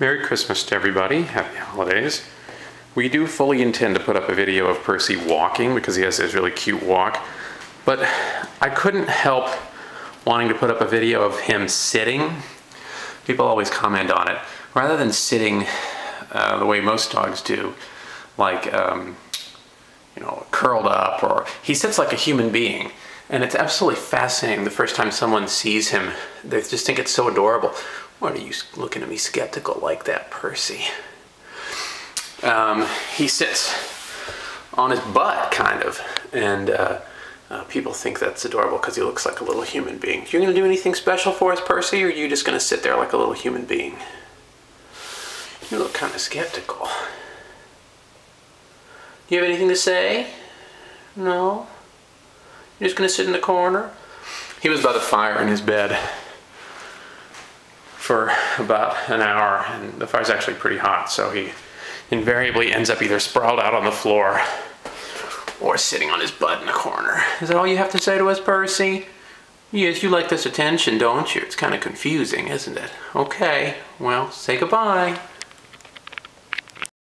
Merry Christmas to everybody. Happy holidays. We do fully intend to put up a video of Percy walking because he has this really cute walk, but I couldn't help wanting to put up a video of him sitting. People always comment on it. Rather than sitting the way most dogs do, like, you know, curled up, or he sits like a human being. And it's absolutely fascinating the first time someone sees him. They just think it's so adorable. Why are you looking at me skeptical like that, Percy? He sits on his butt, kind of, and people think that's adorable because he looks like a little human being. You gonna do anything special for us, Percy, or are you just gonna sit there like a little human being? You look kind of skeptical. Do you have anything to say? No? You're just gonna sit in the corner? He was by the fire in his bed for about an hour, and the fire's actually pretty hot, so he invariably ends up either sprawled out on the floor or sitting on his butt in the corner. Is that all you have to say to us, Percy? Yes, you like this attention, don't you? It's kind of confusing, isn't it? Okay, well, say goodbye.